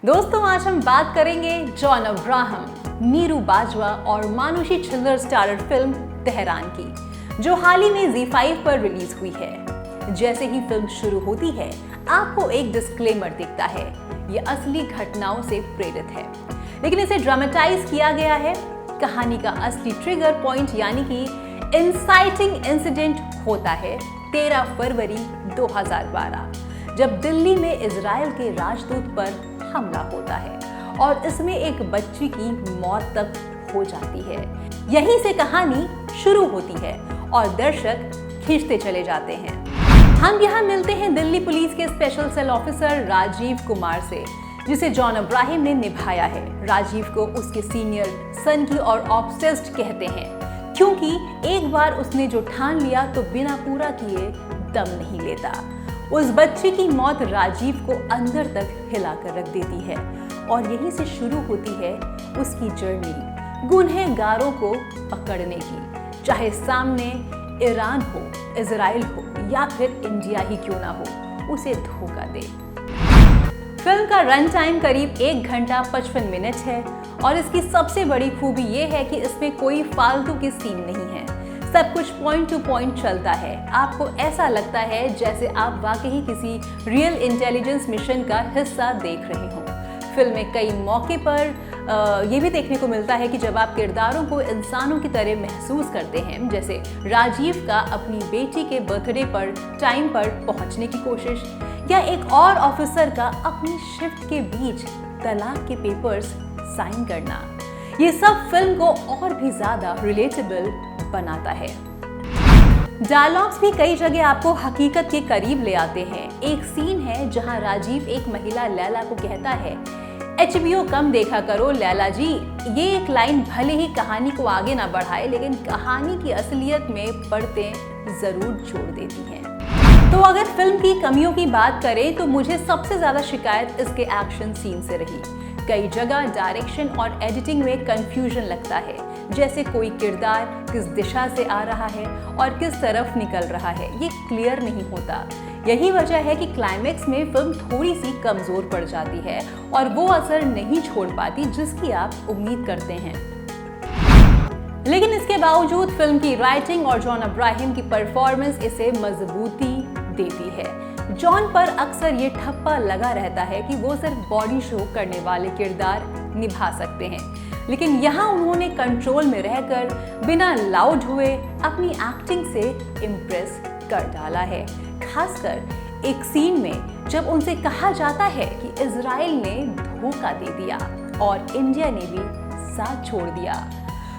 दोस्तों आज हम बात करेंगे जॉन अब्राहम, नीरू बाजवा और Manushi Chhillar starrer film Tehran की, जो हाल ही में ZEE5 पर रिलीज हुई है। जैसे ही फिल्म शुरू होती है आपको एक डिस्क्लेमर दिखता है, ये असली घटनाओं से प्रेरित है, लेकिन इसे ड्रामेटाइज किया गया है। कहानी का असली ट्रिगर पॉइंट यानी कि इंसाइटिंग इंसिडेंट होता है 13 फरवरी 2012, जब दिल्ली में इजराइल के राजदूत पर हमला होता है और इसमें एक बच्ची की मौत तक हो जाती है। यहीं से कहानी शुरू होती है और दर्शक खींचते चले जाते हैं। हम यहाँ मिलते हैं दिल्ली पुलिस के special cell officer Rajiv Kumar से, जिसे जॉन अब्राहम ने निभाया है। राजीव को उसके सीनियर सन की और ऑब्सेस्ड कहते हैं, क्योंकि एक बार उसने जो ठान लिया तो बिना पूरा किए दम नहीं लेता। उस बच्ची की मौत राजीव को अंदर तक हिलाकर रख देती है और यहीं से शुरू होती है उसकी जर्नी गुनहगारों को पकड़ने की, चाहे सामने ईरान हो, इजराइल हो या फिर इंडिया ही क्यों ना हो, उसे धोखा दे। फिल्म का रन टाइम करीब 1 घंटा 55 मिनट है और इसकी सबसे बड़ी खूबी ये है कि इसमें कोई फालतू की सीन नहीं है। सब कुछ पॉइंट टू पॉइंट चलता है। आपको ऐसा लगता है जैसे आप वाकई किसी रियल इंटेलिजेंस मिशन का हिस्सा देख रहे हो। फिल्म में कई मौके पर ये भी देखने को मिलता है कि जब आप किरदारों को इंसानों की तरह महसूस करते हैं, जैसे राजीव का अपनी बेटी के बर्थडे पर टाइम पर पहुंचने की कोशिश, या एक और ऑफिसर का अपनी शिफ्ट के बीच तलाक के पेपर्स साइन करना, ये सब फिल्म को और भी ज्यादा रिलेटेबल बनाता है। डायलॉग्स भी कई जगह आपको हकीकत के करीब ले आते हैं। एक सीन है जहां राजीव एक महिला लैला को कहता है, HBO कम देखा करो लैला जी। ये एक लाइन भले ही कहानी को आगे ना बढ़ाए, लेकिन कहानी की असलियत में परतें जरूर जोड़ देती हैं। तो अगर फिल्म की कमियों की बात करें तो मुझे सबसे ज्यादा शिकायत इसके एक्शन सीन से रही। कई जगह डायरेक्शन और एडिटिंग में कंफ्यूजन लगता है, जैसे कोई किरदार किस दिशा से आ रहा है और किस तरफ निकल रहा है, ये क्लियर नहीं होता। यही वजह है कि क्लाइमेक्स में फिल्म थोड़ी सी कमजोर पड़ जाती है और वो असर नहीं छोड़ पाती जिसकी आप उम्मीद करते हैं। लेकिन इसके बावजूद फिल्म की राइटिंग और जॉन अब्राहम की परफॉर्मेंस इसे मजबूती देती है। जॉन पर अक्सर ये ठप्पा लगा रहता है कि वो सिर्फ बॉडी शो करने वाले किरदार निभा सकते हैं, लेकिन यहाँ उन्होंने कंट्रोल में रहकर बिना लाउड हुए अपनी एक्टिंग से इम्प्रेस कर डाला है। खासकर एक सीन में जब उनसे कहा जाता है कि इजराइल ने धोखा दे दिया और इंडिया ने भी साथ छोड़ दिया,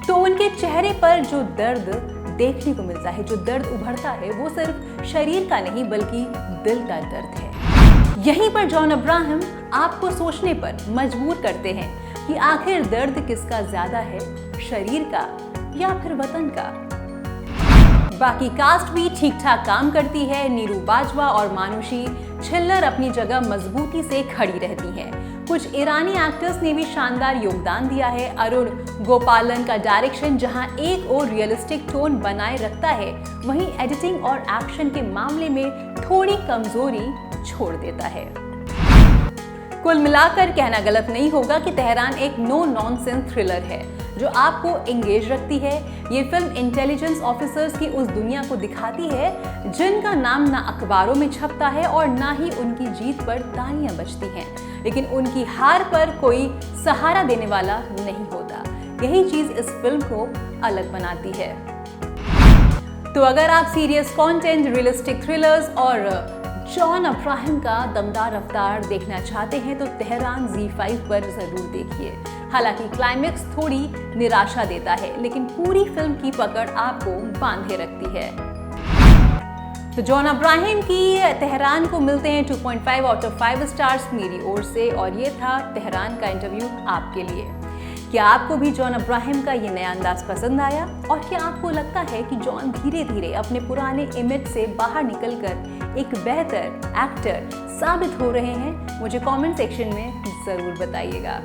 तो उनके चेहरे पर जो दर्द देखने को मिलता है, जो दर्द उभरता है, वो सिर्फ शरीर का नहीं बल्कि दिल का दर्द है। यहीं पर जॉन अब्राहम आपको सोचने पर मजबूर करते हैं कि आखिर दर्द किसका ज्यादा है, शरीर का या फिर वतन का। बाकी कास्ट भी ठीक ठाक काम करती है। नीरू बाजवा और मानुषी छिल्लर अपनी जगह मजबूती से खड़ी रहती हैं। कुछ ईरानी एक्टर्स ने भी शानदार योगदान दिया है। अरुण गोपालन का डायरेक्शन जहां एक और रियलिस्टिक टोन बनाए रखता है, वहीं एडिटिंग और एक्शन के मामले में थोड़ी कमजोरी छोड़ देता है। कुल मिलाकर कहना गलत नहीं होगा कि तेहरान एक नो नॉनसेंस थ्रिलर है जो आपको एंगेज रखती है। ये फिल्म इंटेलिजेंस ऑफिसर्स की उस दुनिया को दिखाती है जिनका नाम ना अखबारों में छपता है और ना ही उनकी जीत पर तालियां बजती हैं, लेकिन उनकी हार पर कोई सहारा देने वाला नहीं होता। यही चीज इस फिल्म को अलग बनाती है। तो अगर आप सीरियस कंटेंट, रियलिस्टिक थ्रिलर्स और जॉन अब्राहम का दमदार रफ्तार देखना चाहते हैं तो तेहरान ZEE5 पर जरूर देखिए। हालांकि क्लाइमेक्स थोड़ी निराशा देता है, लेकिन पूरी फिल्म की पकड़ आपको बांधे रखती है। तो जॉन अब्राहम की तेहरान को मिलते हैं 2.5 आउट ऑफ 5 स्टार्स मेरी ओर से, और ये था तेहरान का इंटरव्यू आपके लिए। क्या आपको भी जॉन अब्राहम का ये नया अंदाज पसंद आया, और क्या आपको लगता है कि जॉन धीरे धीरे अपने पुराने इमेज से बाहर निकलकर एक बेहतर एक्टर साबित हो रहे हैं? मुझे कमेंट सेक्शन में जरूर बताइएगा।